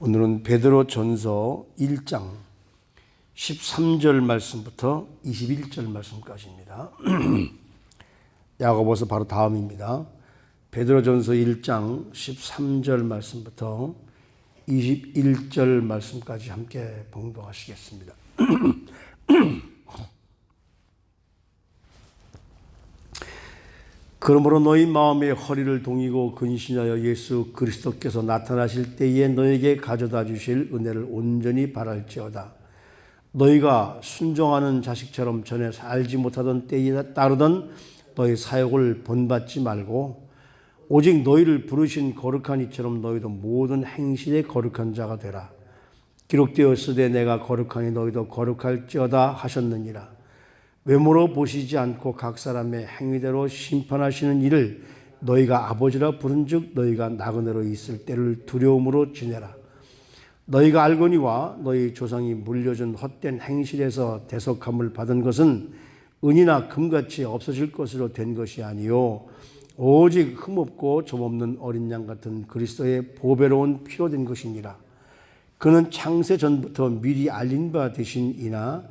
오늘은 베드로전서 1장 13절 말씀부터 21절 말씀까지입니다. 야고보서 바로 다음입니다. 베드로전서 1장 13절 말씀부터 21절 말씀까지 함께 봉독하시겠습니다. 그러므로 너희 마음의 허리를 동이고 근신하여 예수 그리스도께서 나타나실 때에 너에게 가져다 주실 은혜를 온전히 바랄지어다. 너희가 순종하는 자식처럼 전에 알지 못하던 때에 따르던 너희 사역을 본받지 말고 오직 너희를 부르신 거룩한 이처럼 너희도 모든 행실에 거룩한 자가 되라. 기록되었으되 내가 거룩하니 너희도 거룩할지어다 하셨느니라. 외모로 보시지 않고 각 사람의 행위대로 심판하시는 이를 너희가 아버지라 부른즉 너희가 나그네로 있을 때를 두려움으로 지내라. 너희가 알거니와 너희 조상이 물려준 헛된 행실에서 대속함을 받은 것은 은이나 금같이 없어질 것으로 된 것이 아니요 오직 흠없고 점없는 어린 양 같은 그리스도의 보배로운 피로 된 것이니라. 그는 창세 전부터 미리 알린 바 되신 이나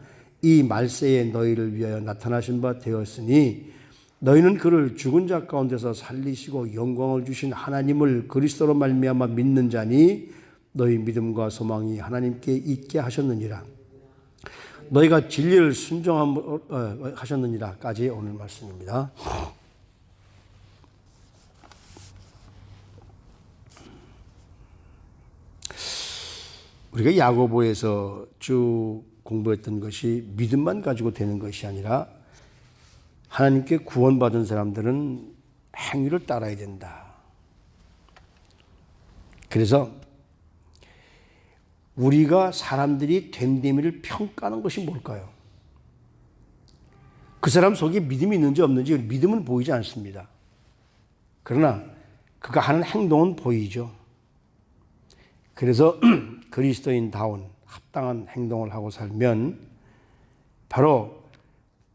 이 말세에 너희를 위하여 나타나신 바 되었으니 너희는 그를 죽은 자 가운데서 살리시고 영광을 주신 하나님을 그리스도로 말미암아 믿는 자니 너희 믿음과 소망이 하나님께 있게 하셨느니라. 너희가 진리를 순종하셨느니라까지 오늘 말씀입니다. 우리가 야고보에서 쭉 공부했던 것이 믿음만 가지고 되는 것이 아니라 하나님께 구원받은 사람들은 행위를 따라야 된다. 그래서 우리가 사람들이 됨됨이를 평가하는 것이 뭘까요? 그 사람 속에 믿음이 있는지 없는지 믿음은 보이지 않습니다. 그러나 그가 하는 행동은 보이죠. 그래서 그리스도인다운 합당한 행동을 하고 살면 바로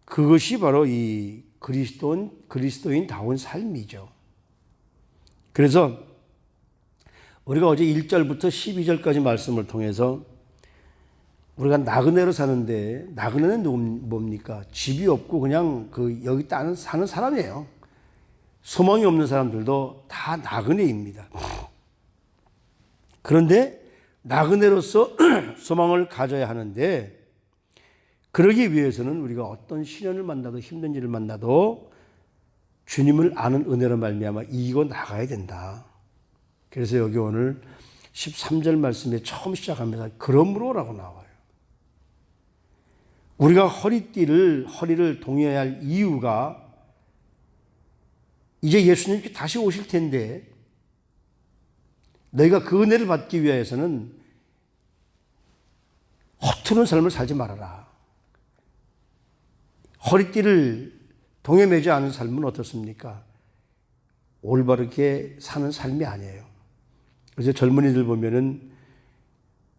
그것이 바로 이 그리스도인다운 삶이죠. 그래서 우리가 어제 1절부터 12절까지 말씀을 통해서 우리가 나그네로 사는데 나그네는 뭡니까? 집이 없고 그냥 여기 사는 사람이에요. 소망이 없는 사람들도 다 나그네입니다. 그런데 나그네로서 소망을 가져야 하는데 그러기 위해서는 우리가 어떤 시련을 만나도 힘든 일을 만나도 주님을 아는 은혜로 말미암아 이기고 나가야 된다. 그래서 여기 오늘 13절 말씀에 처음 시작합니다. 그러므로라고 나와요. 우리가 허리를 동여야 할 이유가 이제 예수님께 다시 오실 텐데 너희가 그 은혜를 받기 위해서는 허투른 삶을 살지 말아라. 허리띠를 동여매지 않은 삶은 어떻습니까? 올바르게 사는 삶이 아니에요. 그래서 젊은이들 보면은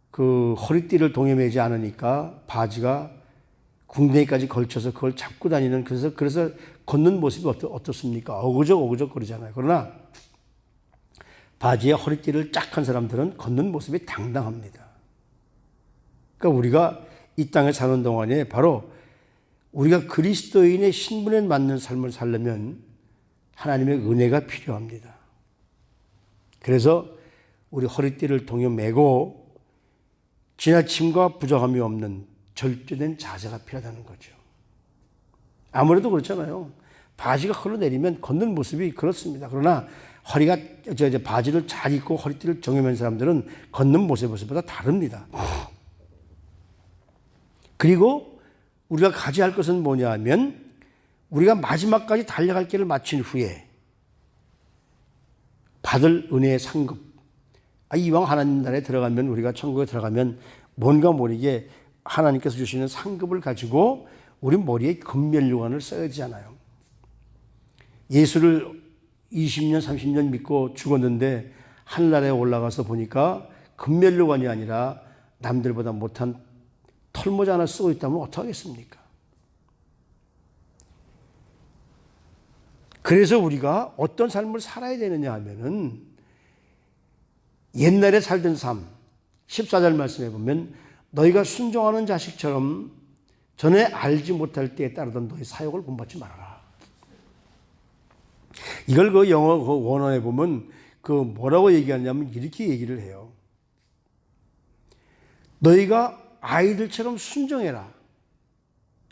그 허리띠를 동여매지 않으니까 바지가 궁뎅이까지 걸쳐서 그걸 잡고 다니는 그래서 걷는 모습이 어떻습니까? 어그적 거리잖아요. 그러나 바지에 허리띠를 쫙 한 사람들은 걷는 모습이 당당합니다. 그러니까 우리가 이 땅에 사는 동안에 바로 우리가 그리스도인의 신분에 맞는 삶을 살려면 하나님의 은혜가 필요합니다. 그래서 우리 허리띠를 동여매고 지나침과 부족함이 없는 절제된 자세가 필요하다는 거죠. 아무래도 그렇잖아요. 바지가 흘러내리면 걷는 모습이 그렇습니다. 그러나 바지를 잘 입고 허리띠를 정해맨 사람들은 걷는 모습보다 다릅니다. 그리고 우리가 가져야 할 것은 뭐냐 하면 우리가 마지막까지 달려갈 길을 마친 후에 받을 은혜의 상급. 이왕 하나님 나라에 들어가면 우리가 천국에 들어가면 뭔가 모르게 하나님께서 주시는 상급을 가지고 우리 머리에 금면류관을 써야 되잖아요. 예수를 20년, 30년 믿고 죽었는데 하늘나라에 올라가서 보니까 금면류관이 아니라 남들보다 못한 털모자 하나 쓰고 있다면 어떡하겠습니까? 그래서 우리가 어떤 삶을 살아야 되느냐 하면은 옛날에 살던 삶, 14절 말씀해 보면 너희가 순종하는 자식처럼 전에 알지 못할 때에 따르던 너희 사욕을 본받지 말아라. 이걸 그 영어 그 원어에 보면 그 뭐라고 얘기하냐면 이렇게 얘기를 해요. 너희가 아이들처럼 순종해라.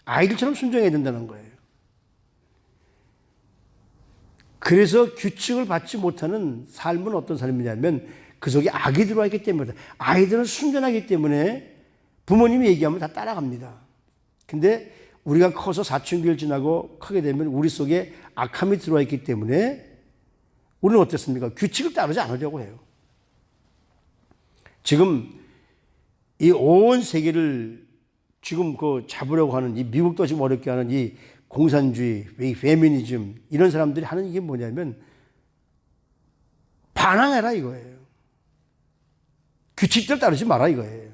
아이들처럼 순종해야 된다는 거예요. 그래서 규칙을 받지 못하는 삶은 어떤 삶이냐면 그 속에 악이 들어와 있기 때문에 아이들은 순전하기 때문에 부모님이 얘기하면 다 따라갑니다. 근데 우리가 커서 사춘기를 지나고 크게 되면 우리 속에 악함이 들어와 있기 때문에 우리는 어떻습니까? 규칙을 따르지 않으려고 해요. 지금 이 온 세계를 지금 그 잡으려고 하는 이 미국도 지금 어렵게 하는 이 공산주의, 이 페미니즘 이런 사람들이 하는 이게 뭐냐면 반항해라 이거예요. 규칙들 따르지 마라 이거예요.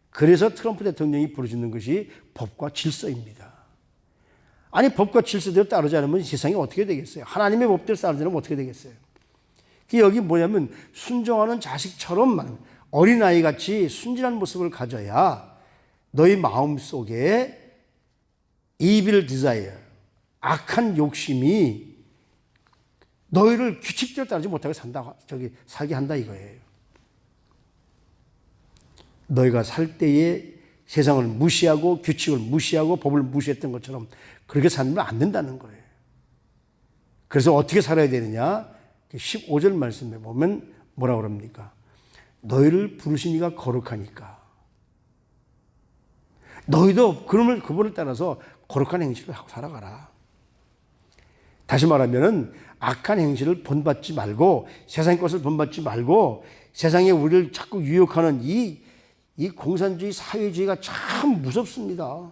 그래서 트럼프 대통령이 부르짖는 것이 법과 질서입니다. 아니 법과 질서대로 따르지 않으면 세상이 어떻게 되겠어요? 하나님의 법대로 따르지 않으면 어떻게 되겠어요? 여기 뭐냐면 순종하는 자식처럼 어린아이같이 순진한 모습을 가져야 너희 마음속에 evil desire, 악한 욕심이 너희를 규칙대로 따르지 못하게 살게 한다 이거예요. 너희가 살 때에 세상을 무시하고 규칙을 무시하고 법을 무시했던 것처럼 그렇게 살면 안 된다는 거예요. 그래서 어떻게 살아야 되느냐? 15절 말씀에 보면 뭐라고 그럽니까? 너희를 부르신 이가 거룩하니까. 너희도 그분을 따라서 거룩한 행실을 하고 살아가라. 다시 말하면은 악한 행실을 본받지 말고 세상의 것을 본받지 말고 세상에 우리를 자꾸 유혹하는 이 공산주의 사회주의가 참 무섭습니다.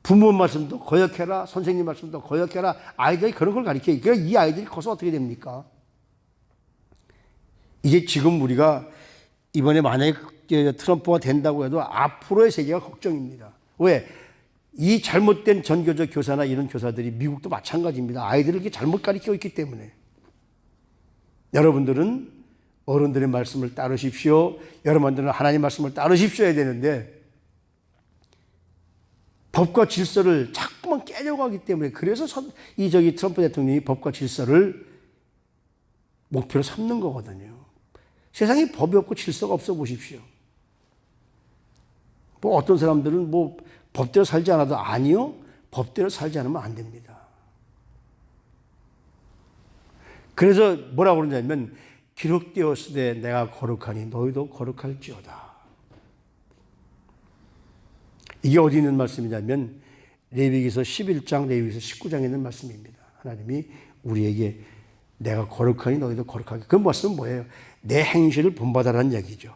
부모 말씀도 거역해라. 선생님 말씀도 거역해라. 아이들이 그런 걸 가르쳐요. 그러니까 이 아이들이 커서 어떻게 됩니까? 이제 지금 우리가 이번에 만약에 트럼프가 된다고 해도 앞으로의 세계가 걱정입니다. 왜? 이 잘못된 전교조 교사나 이런 교사들이 미국도 마찬가지입니다. 아이들을 이렇게 잘못 가르치고 있기 때문에. 여러분들은 어른들의 말씀을 따르십시오. 여러분들은 하나님 말씀을 따르십시오 해야 되는데 법과 질서를 자꾸만 깨려고 하기 때문에 그래서 트럼프 대통령이 법과 질서를 목표로 삼는 거거든요. 세상에 법이 없고 질서가 없어 보십시오. 뭐 어떤 사람들은 뭐 법대로 살지 않아도 아니요. 법대로 살지 않으면 안 됩니다. 그래서 뭐라고 그러냐면 기록되었으되 내가 거룩하니 너희도 거룩할지어다. 이게 어디 있는 말씀이냐면 레위기서 11장, 레위기서 19장에 있는 말씀입니다. 하나님이 우리에게 내가 거룩하니 너희도 거룩하게. 그 말씀은 뭐예요? 내 행실을 본받아라는 얘기죠.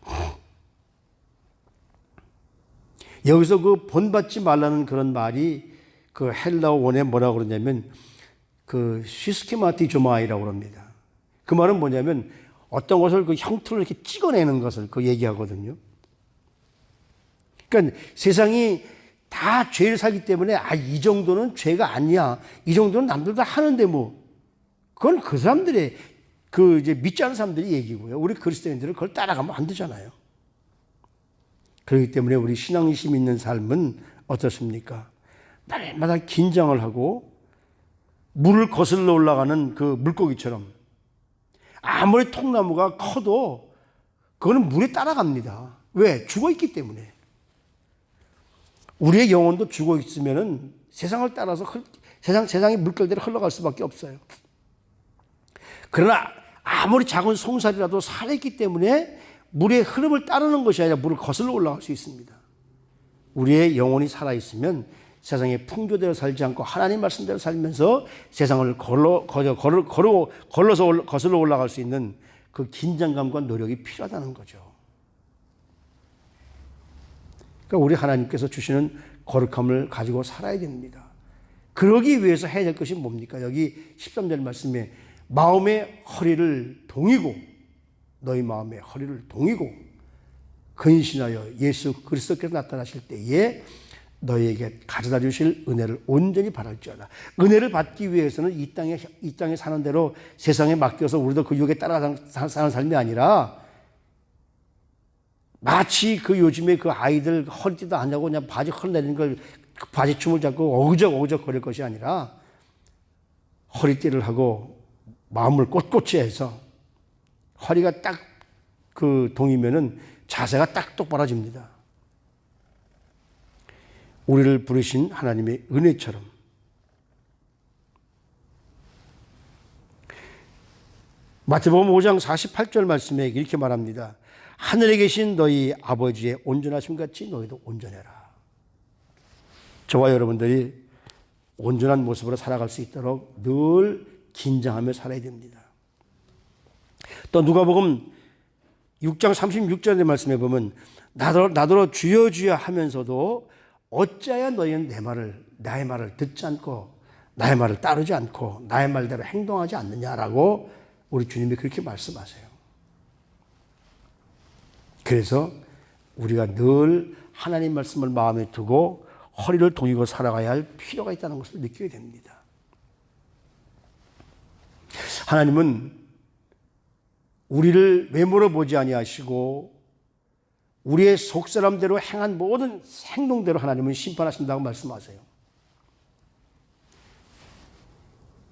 여기서 그 본받지 말라는 그런 말이 그 헬라어 원에 뭐라고 그러냐면 그 시스케마티조마이라고 합니다. 그 말은 뭐냐면 어떤 것을 그 형태를 이렇게 찍어내는 것을 그 얘기하거든요. 그러니까 세상이 다 죄를 살기 때문에 이 정도는 죄가 아니야. 이 정도는 남들 다 하는데 뭐. 그건 그 사람들의 그 이제 믿지 않는 사람들이 얘기고요. 우리 그리스도인들은 그걸 따라가면 안 되잖아요. 그렇기 때문에 우리 신앙심 있는 삶은 어떻습니까? 날마다 긴장을 하고 물을 거슬러 올라가는 그 물고기처럼 아무리 통나무가 커도 그거는 물에 따라갑니다. 왜? 죽어있기 때문에. 우리의 영혼도 죽어있으면은 세상을 따라서 세상의 물결대로 흘러갈 수밖에 없어요. 그러나 아무리 작은 송사리라도 살아있기 때문에 물의 흐름을 따르는 것이 아니라 물을 거슬러 올라갈 수 있습니다. 우리의 영혼이 살아있으면 세상의 풍조대로 살지 않고 하나님 말씀대로 살면서 세상을 걸러서 거슬러 올라갈 수 있는 그 긴장감과 노력이 필요하다는 거죠. 그러니까 우리 하나님께서 주시는 거룩함을 가지고 살아야 됩니다. 그러기 위해서 해야 될 것이 뭡니까? 여기 13절 말씀에 마음의 허리를 동이고 너희 마음의 허리를 동이고 근신하여 예수 그리스도께서 나타나실 때에 너희에게 가져다 주실 은혜를 온전히 바랄지어다. 은혜를 받기 위해서는 이 땅에 사는 대로 세상에 맡겨서 우리도 그 유혹에 따라 사는 삶이 아니라 마치 그 요즘에 그 아이들 허리띠도 안 하고 그냥 바지 흘러내리는 걸 바지춤을 잡고 어그적 거릴 것이 아니라 허리띠를 하고 마음을 꼿꼿이 해서 허리가 딱 그 동이면은 자세가 딱 똑바라집니다. 우리를 부르신 하나님의 은혜처럼 마태복음 5장 48절 말씀에 이렇게 말합니다. 하늘에 계신 너희 아버지의 온전하심 같이 너희도 온전해라. 저와 여러분들이 온전한 모습으로 살아갈 수 있도록 늘 긴장하며 살아야 됩니다. 또 누가복음 6장 36절의 말씀에 보면 나더러 주여 주여 하면서도 어찌하여 너희는 나의 말을 듣지 않고 나의 말을 따르지 않고 나의 말대로 행동하지 않느냐라고 우리 주님이 그렇게 말씀하세요. 그래서 우리가 늘 하나님 말씀을 마음에 두고 허리를 동이고 살아가야 할 필요가 있다는 것을 느끼게 됩니다. 하나님은 우리를 외모로 보지 아니하시고 우리의 속사람대로 행한 모든 행동대로 하나님은 심판하신다고 말씀하세요.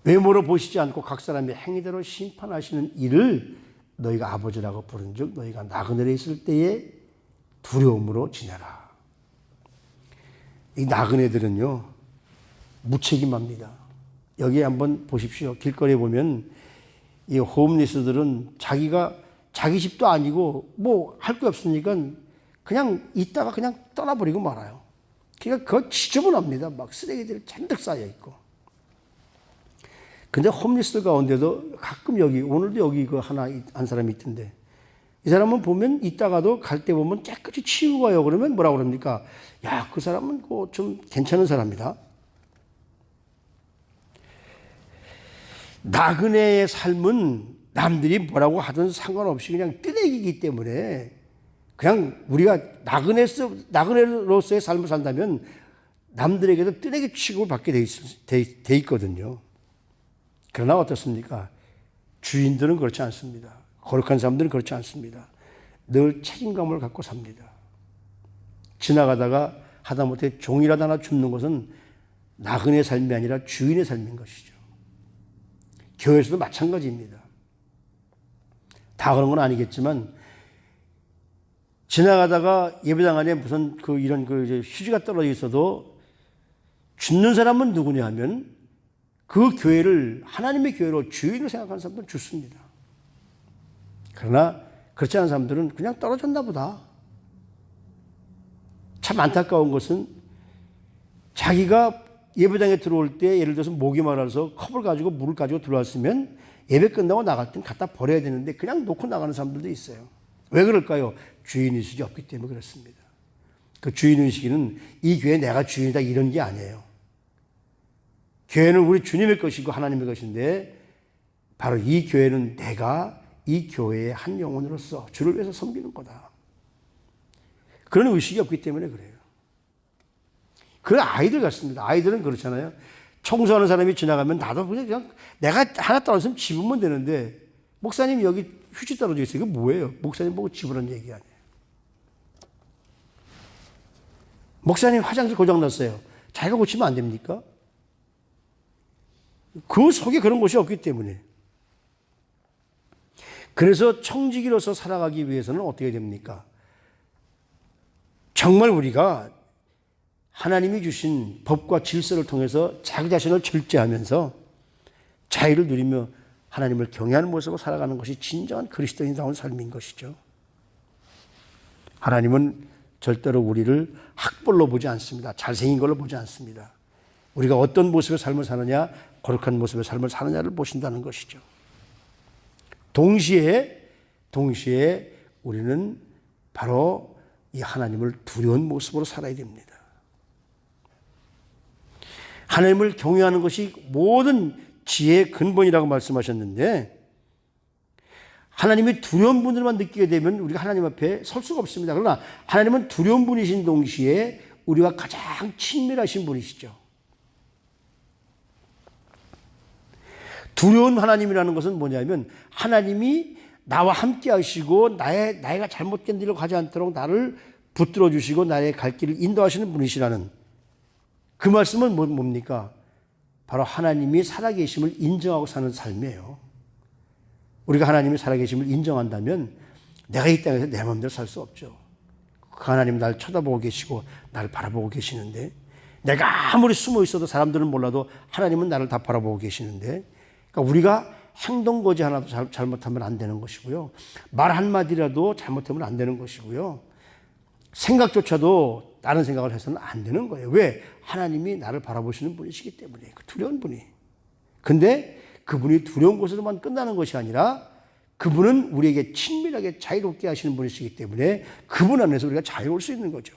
외모로 보시지 않고 각 사람의 행위대로 심판하시는 이를 너희가 아버지라고 부른즉 너희가 나그네에 있을 때에 두려움으로 지내라. 이 나그네들은요 무책임합니다. 여기 한번 보십시오. 길거리에 보면 이 홈리스들은 자기 집도 아니고 뭐 할 게 없으니까 그냥 있다가 그냥 떠나버리고 말아요. 그러니까 그거 지저분합니다. 막 쓰레기들이 잔뜩 쌓여 있고. 근데 홈리스들 가운데도 가끔 오늘도 여기 한 사람이 있던데 이 사람은 보면 있다가도 갈 때 보면 깨끗이 치우고 가요. 그러면 뭐라고 그럽니까? 야, 그 사람은 좀 괜찮은 사람이다. 나그네의 삶은 남들이 뭐라고 하든 상관없이 그냥 뜨내기이기 때문에 그냥 우리가 나그네로서의 삶을 산다면 남들에게도 뜨내기 취급을 받게 돼 있거든요. 그러나 어떻습니까? 주인들은 그렇지 않습니다. 거룩한 사람들은 그렇지 않습니다. 늘 책임감을 갖고 삽니다. 지나가다가 하다못해 종이라도 하나 줍는 것은 나그네의 삶이 아니라 주인의 삶인 것이죠. 교회에서도 마찬가지입니다. 다 그런 건 아니겠지만 지나가다가 예배당 안에 무슨 이런 휴지가 떨어져 있어도 줍는 사람은 누구냐 하면 그 교회를 하나님의 교회로 주인을 생각하는 사람들은 좋습니다. 그러나 그렇지 않은 사람들은 그냥 떨어졌나 보다. 참 안타까운 것은 자기가 예배당에 들어올 때 예를 들어서 목이 말라서 컵을 가지고 물을 가지고 들어왔으면 예배 끝나고 나갈 땐 갖다 버려야 되는데 그냥 놓고 나가는 사람들도 있어요. 왜 그럴까요? 주인의식이 없기 때문에 그렇습니다. 그 주인의식은 이 교회 내가 주인이다 이런 게 아니에요. 교회는 우리 주님의 것이고 하나님의 것인데 바로 이 교회는 내가 이 교회의 한 영혼으로서 주를 위해서 섬기는 거다. 그런 의식이 없기 때문에 그래요. 그 아이들 같습니다. 아이들은 그렇잖아요. 청소하는 사람이 지나가면 나도 그냥 내가 하나 떨어졌으면 집으면 되는데 목사님 여기 휴지 떨어져 있어요. 이거 뭐예요? 목사님 보고 집으라는 얘기 아니에요. 목사님 화장실 고장났어요. 자기가 고치면 안 됩니까? 그 속에 그런 것이 없기 때문에. 그래서 청지기로서 살아가기 위해서는 어떻게 됩니까? 정말 우리가 하나님이 주신 법과 질서를 통해서 자기 자신을 절제하면서 자유를 누리며 하나님을 경외하는 모습으로 살아가는 것이 진정한 그리스도인다운 삶인 것이죠. 하나님은 절대로 우리를 학벌로 보지 않습니다. 잘생긴 걸로 보지 않습니다. 우리가 어떤 모습의 삶을 사느냐, 거룩한 모습의 삶을 사느냐를 보신다는 것이죠. 동시에 우리는 바로 이 하나님을 두려운 모습으로 살아야 됩니다. 하나님을 경외하는 것이 모든 지혜의 근본이라고 말씀하셨는데 하나님이 두려운 분들만 느끼게 되면 우리가 하나님 앞에 설 수가 없습니다. 그러나 하나님은 두려운 분이신 동시에 우리와 가장 친밀하신 분이시죠. 두려운 하나님이라는 것은 뭐냐면 하나님이 나와 함께 하시고 나가 잘못된 길로 가지 않도록 나를 붙들어 주시고 나의 갈 길을 인도하시는 분이시라는 그 말씀은 뭡니까? 바로 하나님이 살아계심을 인정하고 사는 삶이에요. 우리가 하나님이 살아계심을 인정한다면 내가 이 땅에서 내 마음대로 살 수 없죠. 그 하나님 나를 쳐다보고 계시고 나를 바라보고 계시는데, 내가 아무리 숨어 있어도 사람들은 몰라도 하나님은 나를 다 바라보고 계시는데, 그러니까 우리가 행동거지 하나도 잘못하면 안 되는 것이고요. 말 한마디라도 잘못하면 안 되는 것이고요. 생각조차도 다른 생각을 해서는 안 되는 거예요. 왜? 하나님이 나를 바라보시는 분이시기 때문에. 그 두려운 분이. 근데 그분이 두려운 곳에서만 끝나는 것이 아니라 그분은 우리에게 친밀하게 자유롭게 하시는 분이시기 때문에 그분 안에서 우리가 자유로울 수 있는 거죠.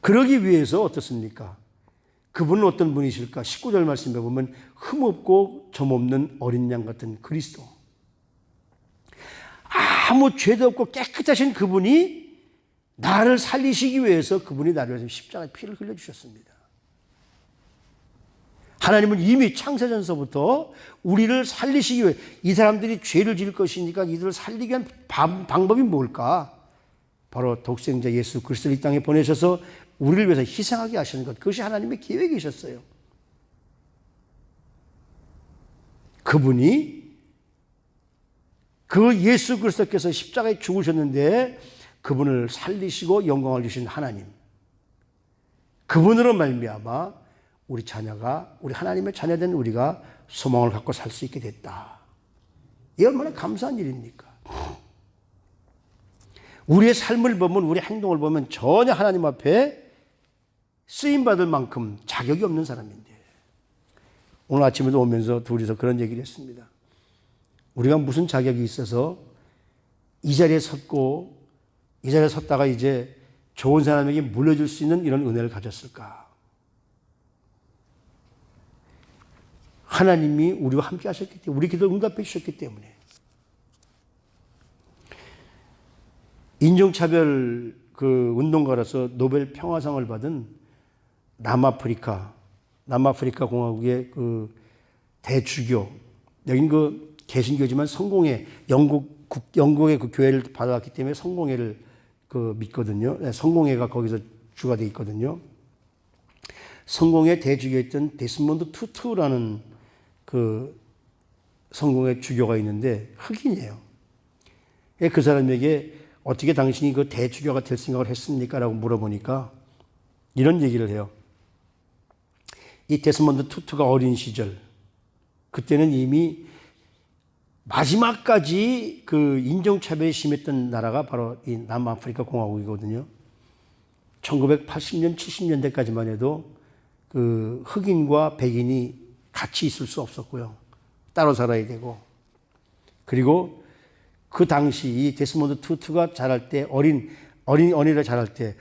그러기 위해서 어떻습니까? 그분은 어떤 분이실까? 19절 말씀에 보면 흠없고 점없는 어린 양 같은 그리스도. 아무 죄도 없고 깨끗하신 그분이 나를 살리시기 위해서 그분이 나를 위해서 십자가에 피를 흘려주셨습니다. 하나님은 이미 창세전서부터 우리를 살리시기 위해, 이 사람들이 죄를 지을 것이니까 이들을 살리기 위한 방법이 뭘까? 바로 독생자 예수 그리스도를 이 땅에 보내셔서 우리를 위해서 희생하게 하시는 것, 그것이 하나님의 계획이셨어요. 그분이 그 예수 그리스도께서 십자가에 죽으셨는데 그분을 살리시고 영광을 주신 하나님, 그분으로 말미암아 우리 자녀가, 우리 하나님의 자녀된 우리가 소망을 갖고 살 수 있게 됐다. 이 얼마나 감사한 일입니까? 우리의 삶을 보면, 우리 행동을 보면 전혀 하나님 앞에 쓰임받을 만큼 자격이 없는 사람인데, 오늘 아침에도 오면서 둘이서 그런 얘기를 했습니다. 우리가 무슨 자격이 있어서 이 자리에 섰고 이 자리에 섰다가 이제 좋은 사람에게 물려줄 수 있는 이런 은혜를 가졌을까? 하나님이 우리와 함께 하셨기 때문에, 우리 기도를 응답해 주셨기 때문에. 인종차별 그 운동가로서 노벨 평화상을 받은 남아프리카 공화국의 그 대주교, 여긴 그 개신교지만 성공회, 영국의 그 교회를 받아왔기 때문에 성공회를 그 믿거든요. 성공회가 거기서 주가 되어 있거든요. 성공회 대주교였던 데스몬드 투투라는 그 성공회 주교가 있는데 흑인이에요. 그 사람에게 어떻게 당신이 그 대주교가 될 생각을 했습니까? 라고 물어보니까 이런 얘기를 해요. 이 데스몬드 투투가 어린 시절, 그때는 이미 마지막까지 그 인종차별이 심했던 나라가 바로 이 남아프리카 공화국이거든요. 1980년, 70년대까지만 해도 그 흑인과 백인이 같이 있을 수 없었고요. 따로 살아야 되고. 그리고 그 당시 이 데스몬드 투투가 자랄 때, 어린이가 자랄 때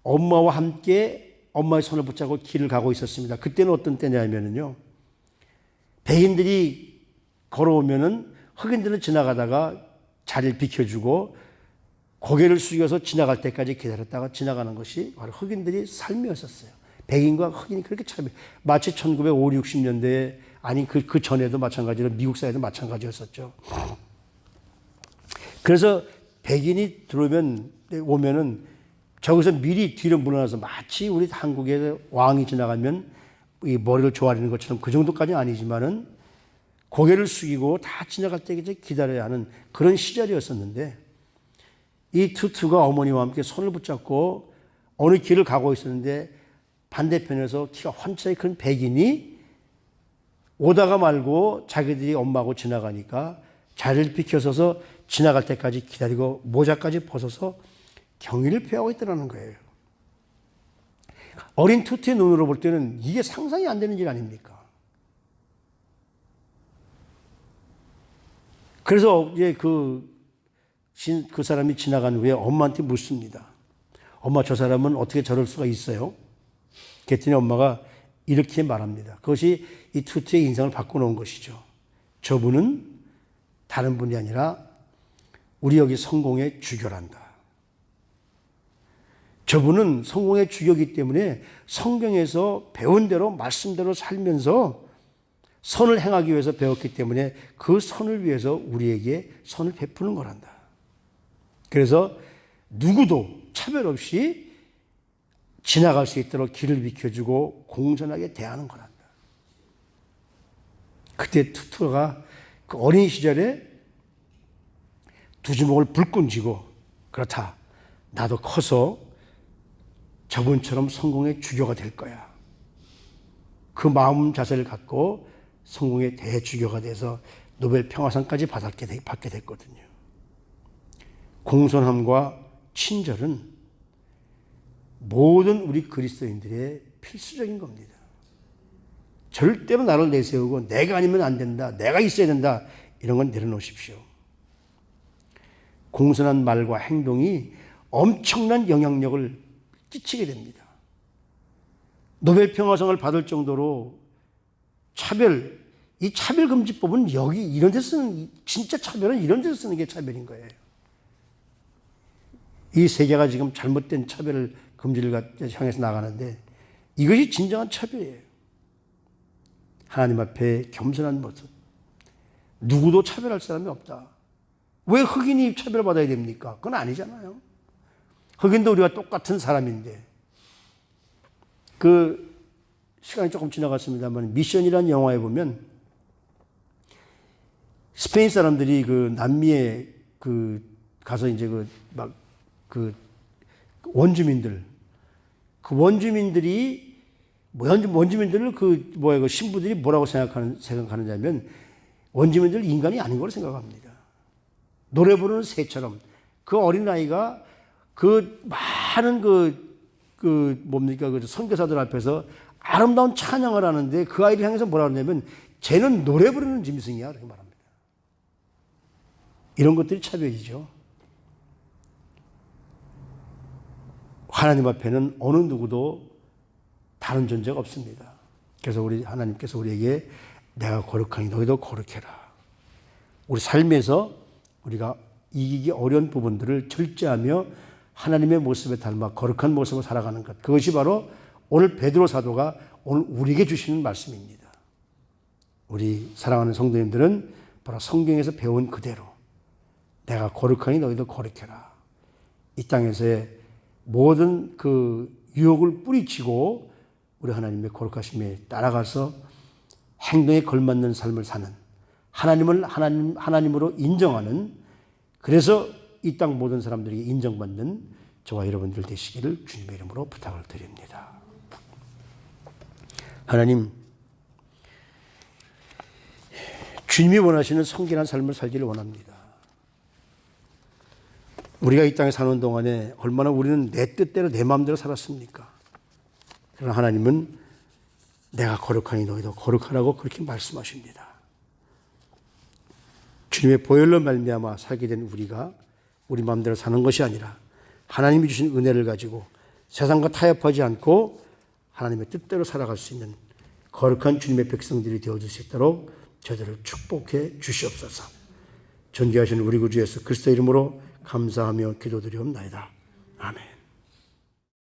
엄마와 함께 엄마의 손을 붙잡고 길을 가고 있었습니다. 그때는 어떤 때냐면요. 백인들이 걸어오면은 흑인들은 지나가다가 자리를 비켜주고 고개를 숙여서 지나갈 때까지 기다렸다가 지나가는 것이 바로 흑인들이 삶이었었어요. 백인과 흑인이 그렇게 차별, 마치 1950, 60년대에, 아니 그 전에도 마찬가지로 미국 사회도 마찬가지였었죠. 그래서 백인이 오면은 저기서 미리 뒤로 물러나서 마치 우리 한국의 왕이 지나가면 이 머리를 조아리는 것처럼 그 정도까지는 아니지만은 고개를 숙이고 다 지나갈 때까지 기다려야 하는 그런 시절이었었는데, 이 투투가 어머니와 함께 손을 붙잡고 어느 길을 가고 있었는데 반대편에서 키가 헌차히 큰 백인이 오다가 말고 자기들이 엄마하고 지나가니까 자리를 비켜서서 지나갈 때까지 기다리고 모자까지 벗어서 경의를 표하고 있더라는 거예요. 어린 투투의 눈으로 볼 때는 이게 상상이 안 되는 일 아닙니까? 그래서 이제 그 사람이 지나간 후에 엄마한테 묻습니다. 엄마, 저 사람은 어떻게 저럴 수가 있어요? 그랬더니 엄마가 이렇게 말합니다. 그것이 이 투투의 인생을 바꿔놓은 것이죠. 저분은 다른 분이 아니라 우리 여기 성공의 주교란다. 저분은 성공의 주교이기 때문에 성경에서 배운 대로 말씀대로 살면서 선을 행하기 위해서 배웠기 때문에 그 선을 위해서 우리에게 선을 베푸는 거란다. 그래서 누구도 차별 없이 지나갈 수 있도록 길을 비켜주고 공손하게 대하는 거란다. 그때 투투가 그 어린 시절에 두 주먹을 불끈 쥐고 그렇다. 나도 커서 저분처럼 성공의 주교가 될 거야. 그 마음 자세를 갖고 성공의 대주교가 돼서 노벨 평화상까지 받게 됐거든요. 공손함과 친절은 모든 우리 그리스도인들의 필수적인 겁니다. 절대로 나를 내세우고 내가 아니면 안 된다, 내가 있어야 된다, 이런 건 내려놓으십시오. 공손한 말과 행동이 엄청난 영향력을 끼치게 됩니다. 노벨 평화상을 받을 정도로 이 차별금지법은 여기 이런 데 쓰는, 진짜 차별은 이런 데서 쓰는 게 차별인 거예요. 이 세계가 지금 잘못된 차별 금지를 향해서 나가는데 이것이 진정한 차별이에요. 하나님 앞에 겸손한 모습. 누구도 차별할 사람이 없다. 왜 흑인이 차별받아야 됩니까? 그건 아니잖아요. 흑인도 우리가 똑같은 사람인데. 그 시간이 조금 지나갔습니다만 미션이라는 영화에 보면 스페인 사람들이 그 남미에 가서 이제 원주민들을 그 신부들이 뭐라고 생각하느냐면 원주민들 인간이 아닌 걸로 생각합니다. 노래 부르는 새처럼 그 어린아이가 그 많은 선교사들 앞에서 아름다운 찬양을 하는데 그 아이를 향해서 뭐라 그러냐면 쟤는 노래 부르는 짐승이야 이렇게 말합니다. 이런 것들이 차별이죠. 하나님 앞에는 어느 누구도 다른 존재가 없습니다. 그래서 하나님께서 우리에게 내가 거룩하니 너희도 거룩해라. 우리 삶에서 우리가 이기기 어려운 부분들을 절제하며 하나님의 모습에 닮아 거룩한 모습을 살아가는 것. 그것이 바로 오늘 베드로 사도가 오늘 우리에게 주시는 말씀입니다. 우리 사랑하는 성도님들은 바로 성경에서 배운 그대로 내가 거룩하니 너희도 거룩해라. 이 땅에서의 모든 그 유혹을 뿌리치고 우리 하나님의 거룩하심에 따라가서 행동에 걸맞는 삶을 사는 하나님을 하나님으로 인정하는, 그래서 이 땅 모든 사람들에게 인정받는 저와 여러분들 되시기를 주님의 이름으로 부탁을 드립니다. 하나님, 주님이 원하시는 성결한 삶을 살기를 원합니다. 우리가 이 땅에 사는 동안에 얼마나 우리는 내 뜻대로 내 마음대로 살았습니까? 그러나 하나님은 내가 거룩하니 너희도 거룩하라고 그렇게 말씀하십니다. 주님의 보혈로 말미암아 살게 된 우리가 우리 마음대로 사는 것이 아니라 하나님이 주신 은혜를 가지고 세상과 타협하지 않고 하나님의 뜻대로 살아갈 수 있는 거룩한 주님의 백성들이 되어줄 수 있도록 저들을 축복해 주시옵소서. 존귀하신 우리 구주 예수 그리스도 이름으로 감사하며 기도드리옵나이다. 아멘.